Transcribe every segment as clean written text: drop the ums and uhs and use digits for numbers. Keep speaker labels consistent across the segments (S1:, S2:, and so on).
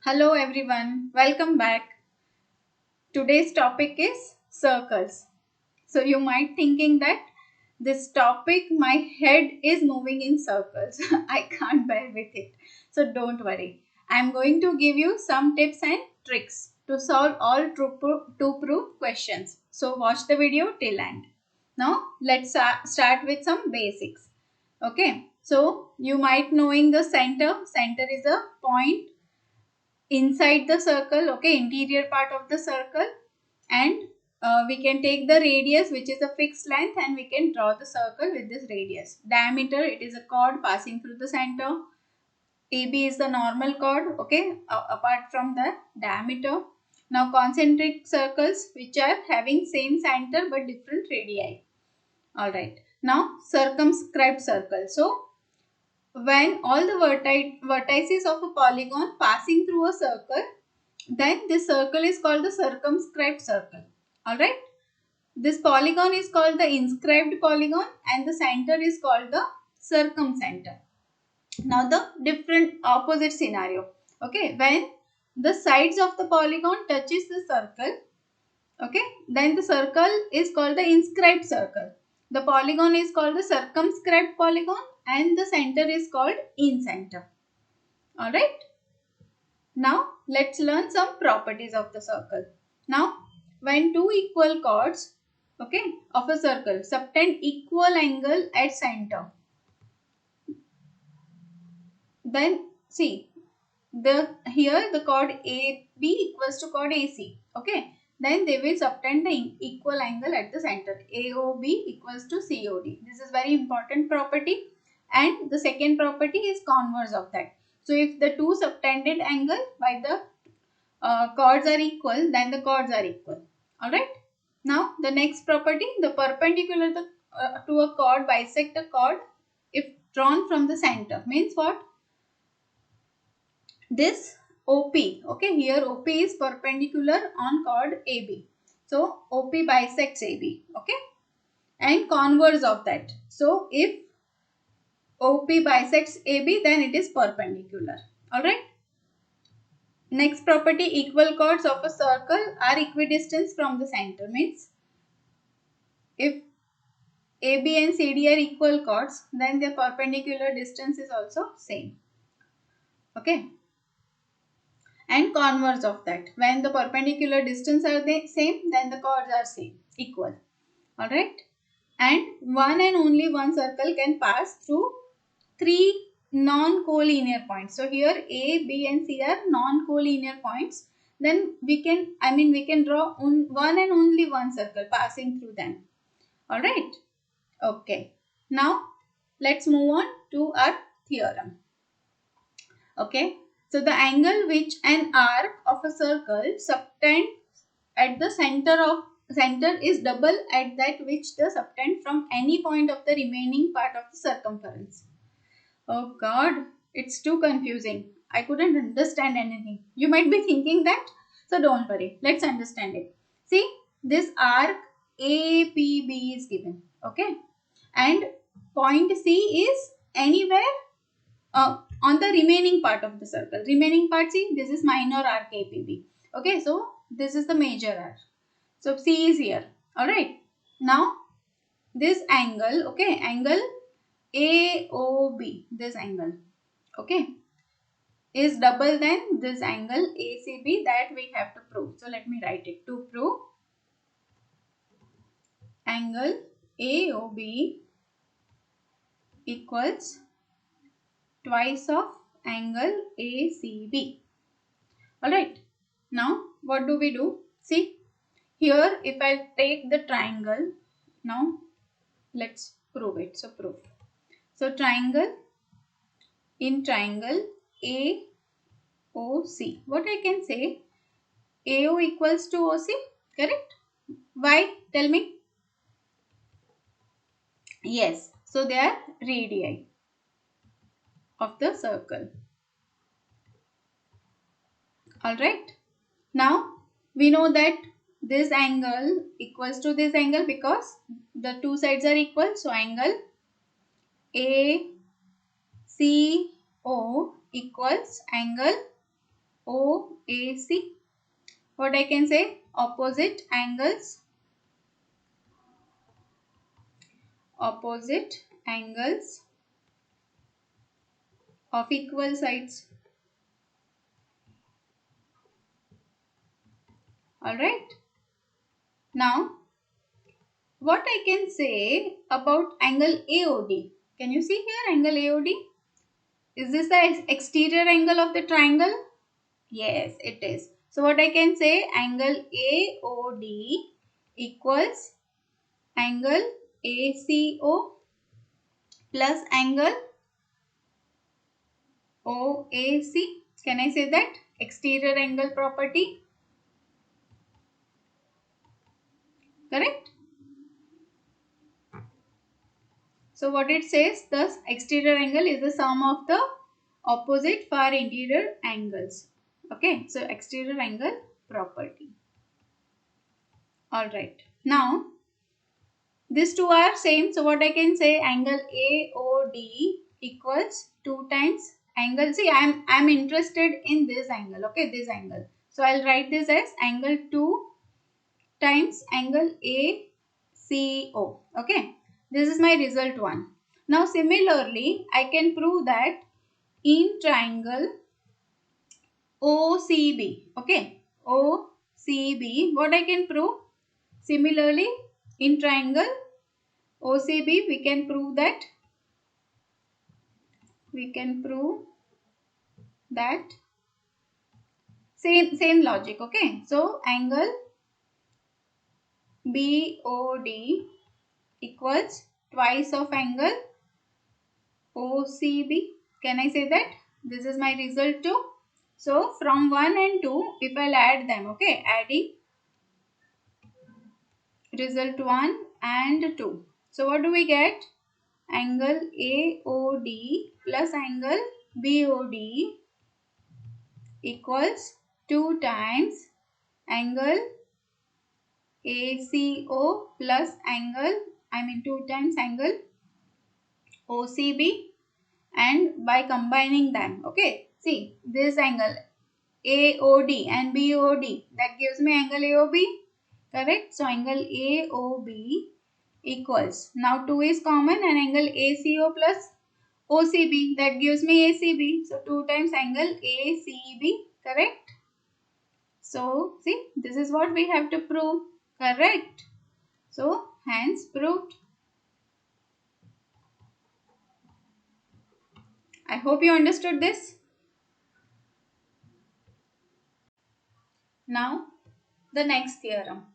S1: Hello everyone, welcome back. Today's topic is circles. So you might thinking that this topic my head is moving in circles. I can't bear with it. So don't worry. I'm going to give you some tips and tricks to solve all two proof questions. So watch the video till end. Now let's start with some basics. Okay. So you might knowing the center. Center is a point inside the circle, okay, interior part of the circle, and we can take the radius, which is a fixed length, and we can draw the circle with this radius. Diameter, it is a chord passing through the center. AB is the normal chord, okay, apart from the diameter. Now concentric circles which are having same center but different radii. All right, now circumscribed circle. So when all the vertices of a polygon passing through a circle, then this circle is called the circumscribed circle. Alright. This polygon is called the inscribed polygon and the center is called the circumcenter. Now the different opposite scenario. Okay. When the sides of the polygon touches the circle, okay, then the circle is called the inscribed circle. The polygon is called the circumscribed polygon and the center is called incenter. Alright. Now let's learn some properties of the circle. Now when two equal chords, okay, of a circle subtend equal angle at center, then see here the chord AB equals to chord AC, okay, then they will subtend the equal angle at the center. AOB equals to COD. This is very important property, and the second property is converse of that. So if the two subtended angle by the chords are equal, then the chords are equal. Alright. Now the next property, the perpendicular to a chord bisect a chord if drawn from the center. Means what? This OP, okay, here OP is perpendicular on chord AB. So OP bisects AB, okay, and converse of that. So if OP bisects AB, then it is perpendicular. Alright. Next property, equal chords of a circle are equidistant from the center. Means if AB and CD are equal chords, then their perpendicular distance is also same. Okay. And converse of that. When the perpendicular distance are the same, then the chords are same, equal. Alright. And one and only one circle can pass through three non-collinear points. So here A, B and C are non-collinear points. Then we can draw one and only one circle passing through them. Alright. Okay. Now let's move on to our theorem. Okay. So the angle which an arc of a circle subtends at the center is double at that which the subtend from any point of the remaining part of the circumference. Oh God, it's too confusing. I couldn't understand anything. You might be thinking that. So don't worry. Let's understand it. See, this arc APB is given. Okay. And point C is anywhere on the remaining part of the circle. Remaining part, see, this is minor arc APB. Okay. So this is the major arc. So C is here. Alright. Now this angle, okay, angle AOB, this angle, okay, is double than this angle ACB that we have to prove. So let me write it. To prove angle AOB equals twice of angle ACB. Alright. Now what do we do? See, here if I take the triangle, now let's prove it. So proof. So triangle, in triangle AOC, what I can say, AO equals to OC, correct? Why? Tell me. Yes, so they are radii of the circle. Alright. Now we know that this angle equals to this angle because the two sides are equal. So angle ACO equals angle OAC. What I can say? Opposite angles of equal sides. Alright. Now, what I can say about angle AOD? Can you see here angle AOD? Is this the exterior angle of the triangle? Yes, it is. So, what I can say? Angle AOD equals angle ACO plus angle OAC. Can I say that? Exterior angle property. Correct? So what it says, the exterior angle is the sum of the opposite far interior angles. Okay, so exterior angle property. Alright. Now, these two are same. So what I can say, angle AOD equals 2 times angle. See, I'm interested in this angle. Okay, this angle. So I'll write this as angle 2 times angle ACO. Okay, this is my result 1. Now similarly, I can prove that in triangle OCB. Okay, OCB, what I can prove? Similarly, in triangle OCB, we can prove that same logic. Okay, so angle BOD equals twice of angle OCB. Can I say that? This is my result 2. So from 1 and 2, if I'll add them, okay, adding result 1 and 2. So what do we get? Angle AOD plus angle BOD equals 2 times angle ACO plus angle, 2 times angle OCB, and by combining them, okay, see this angle AOD and BOD, that gives me angle AOB, correct? So angle AOB equals, now 2 is common, and angle ACO plus OCB, that gives me ACB, so 2 times angle ACB, correct? So see, this is what we have to prove, correct? So hence proved. I hope you understood this. Now the next theorem.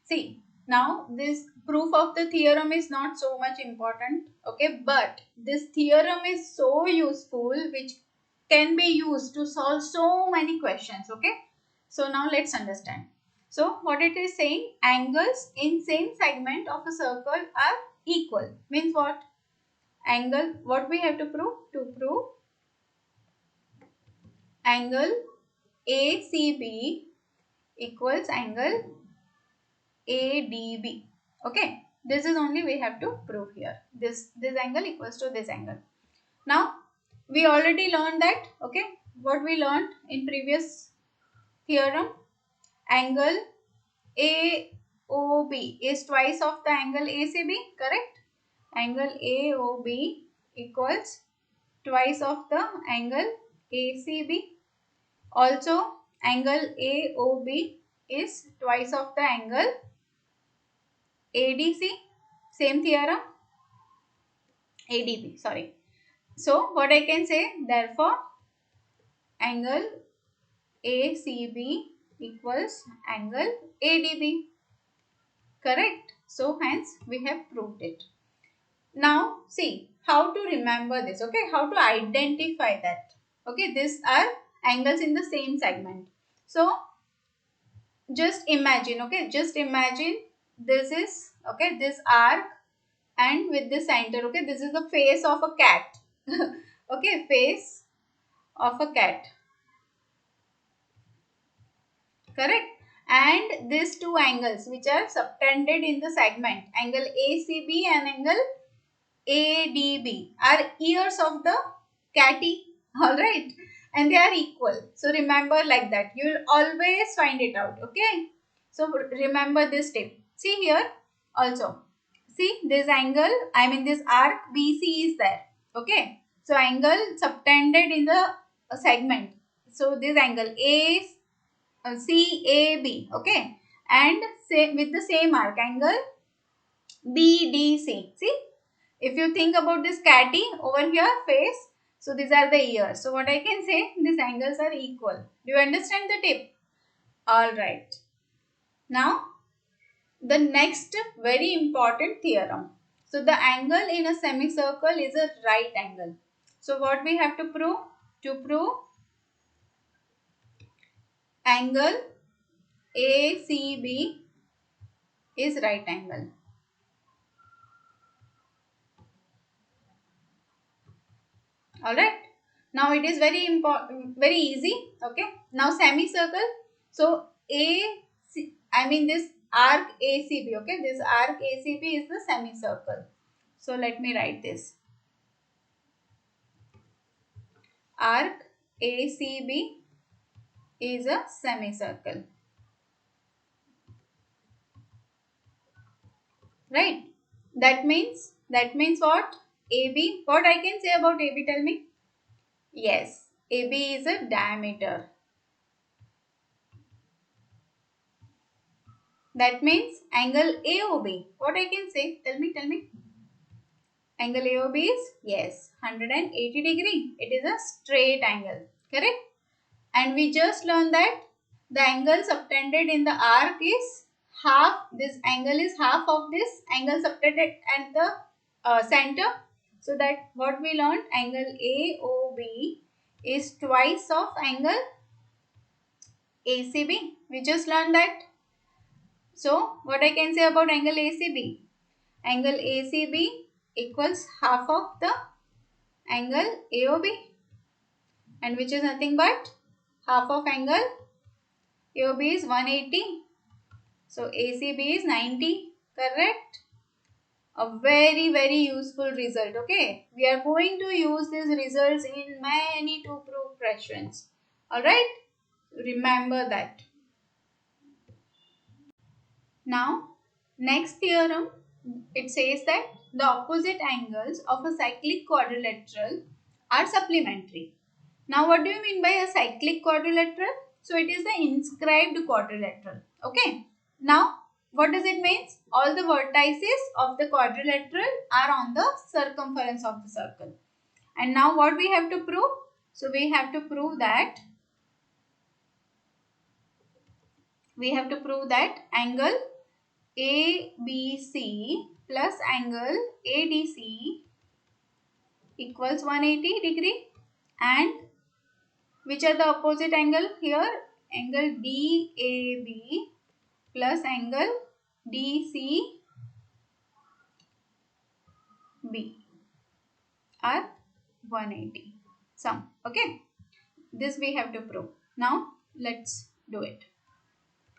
S1: See, now this proof of the theorem is not so much important, okay, but this theorem is so useful which can be used to solve so many questions, okay. So now let's understand. So what it is saying, angles in same segment of a circle are equal. Means what? Angle, what we have to prove? To prove angle ACB equals angle ADB. Okay, this is only we have to prove here. This angle equals to this angle. Now we already learned that. Okay, what we learned in previous theorem, angle AOB is twice of the angle ACB. Correct? Angle AOB equals twice of the angle ACB. Also, angle AOB is twice of the angle ADC, same theorem, ADB, sorry. So, what I can say, therefore, angle ACB equals angle ADB, correct? So, hence, we have proved it. Now, see, how to remember this, okay? How to identify that, okay? These are angles in the same segment. So, just imagine, okay? Just imagine this is, okay, this arc, and with the center, okay, this is the face of a cat. Okay, face of a cat, correct? And these two angles which are subtended in the segment, angle ACB and angle ADB, are ears of the catty. All right, and they are equal. So remember like that. You will always find it out. Okay. So remember this tip. See here also. See this angle, I mean this arc BC is there. Okay. So angle subtended in the segment. So this angle CAB. Okay. And same with the same arc angle BDC. See, if you think about this catty over here face, so these are the ears. So what I can say, these angles are equal. Do you understand the tip? Alright. Now, the next very important theorem. So the angle in a semicircle is a right angle. So what we have to prove? To prove angle ACB is right angle. Alright. Now it is very important, very easy. Okay. Now semicircle. So I mean this arc ACB. Okay. This arc ACB is the semicircle. So let me write this. Arc ACB is a semicircle. Right. That means what? AB. What I can say about AB? Tell me. Yes. AB is a diameter. That means angle AOB. What I can say? Tell me. Angle AOB is, yes, 180 degree. It is a straight angle. Correct? And we just learned that the angle subtended in the arc is half. This angle is half of this angle subtended at the center. So that what we learned, angle AOB is twice of angle ACB. We just learned that. So what I can say about angle ACB? Angle ACB equals half of the angle AOB, and which is nothing but half of angle AOB is 180. So ACB is 90. Correct? A very useful result. Okay. We are going to use these results in many to prove questions. Alright. Remember that. Now, next theorem, it says that the opposite angles of a cyclic quadrilateral are supplementary. Now, what do you mean by a cyclic quadrilateral? So, it is the inscribed quadrilateral. Okay. Now, what does it mean? All the vertices of the quadrilateral are on the circumference of the circle. And now, what we have to prove? So, we have to prove that angle ABC plus angle ADC equals 180 degree, and which are the opposite angle here? Angle DAB plus angle DCB are 180 sum. Okay, this we have to prove. Now let's do it.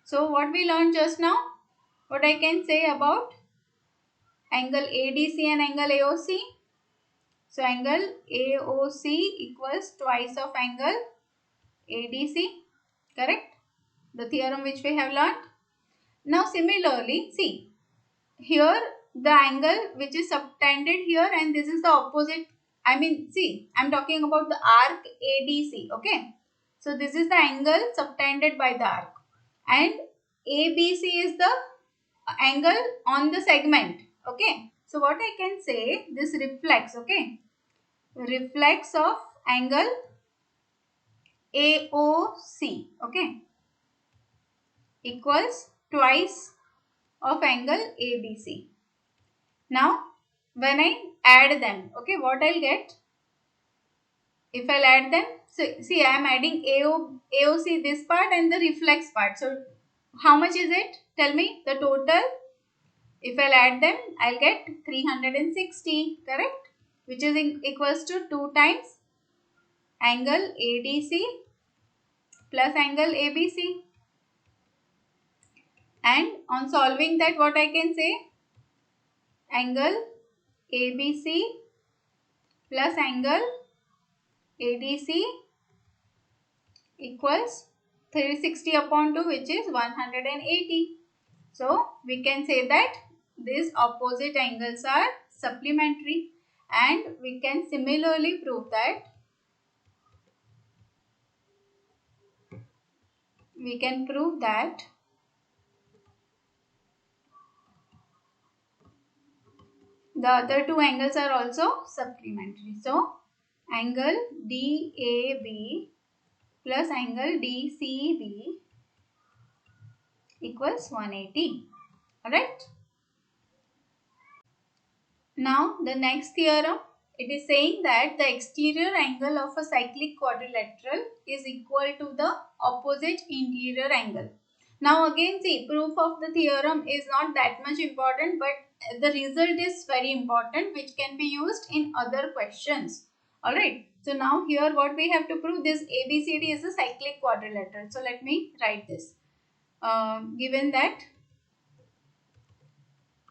S1: So what we learned just now, what I can say about angle ADC and angle AOC? So angle AOC equals twice of angle ADC. Correct? The theorem which we have learnt. Now similarly, see, here the angle which is subtended here, and this is the opposite. I mean, see, I am talking about the arc ADC. Okay. So this is the angle subtended by the arc, and ABC is the angle on the segment. Okay. So what I can say, this reflex. Okay. Reflex of angle AOC. Okay. Equals twice of angle ABC. Now, when I add them, okay, what I'll get? If I'll add them, so see, I am adding AOC this part and the reflex part. So, how much is it? Tell me the total. If I'll add them, I'll get 360, correct? Which is equals to 2 times angle ADC plus angle ABC. And on solving that, what I can say? Angle ABC plus angle ADC equals 360 upon 2, which is 180. So we can say that these opposite angles are supplementary, and we can similarly prove that the other two angles are also supplementary. So angle DAB plus angle DCB equals 180. Alright. Now the next theorem, it is saying that the exterior angle of a cyclic quadrilateral is equal to the opposite interior angle. Now again, see, proof of the theorem is not that much important, but the result is very important, which can be used in other questions. Alright. So now here what we have to prove, this ABCD is a cyclic quadrilateral. So let me write this. Given that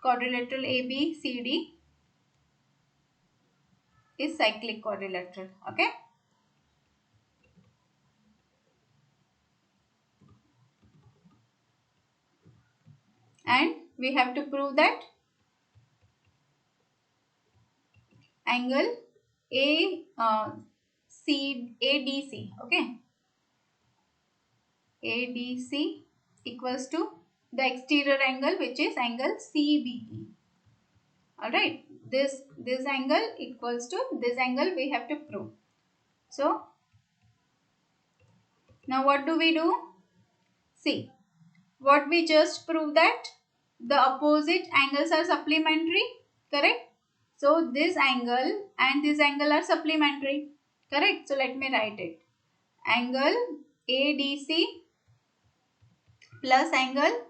S1: quadrilateral ABCD is cyclic quadrilateral. Okay. And we have to prove that angle ADC, okay, ADC equals to the exterior angle, which is angle CBE. Alright, this angle equals to this angle we have to prove. So now what do we do? See, what we just proved, that the opposite angles are supplementary, correct? So this angle and this angle are supplementary, correct? So let me write it. Angle ADC plus angle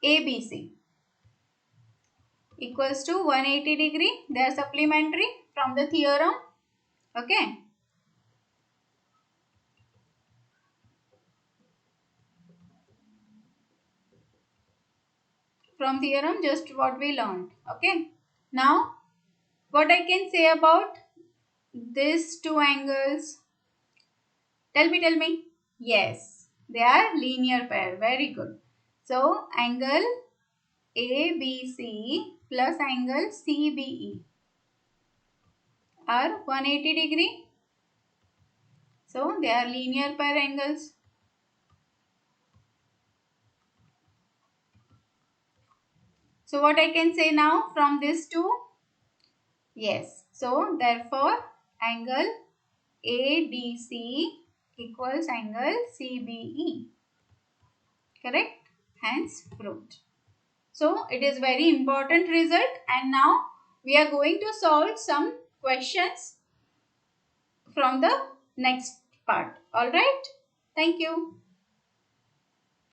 S1: ABC equals to 180 degree. They are supplementary from the theorem. Okay. From theorem, just what we learned. Okay. Now, what I can say about these two angles? Tell me. Yes, they are linear pair. Very good. So, angle ABC plus angle CBE are 180 degree. So, they are linear pair angles. So, what I can say now from this two? Yes. So, therefore, angle ADC equals angle CBE. Correct? Hence, proved. So, it is very important result, and now we are going to solve some questions from the next part. Alright? Thank you.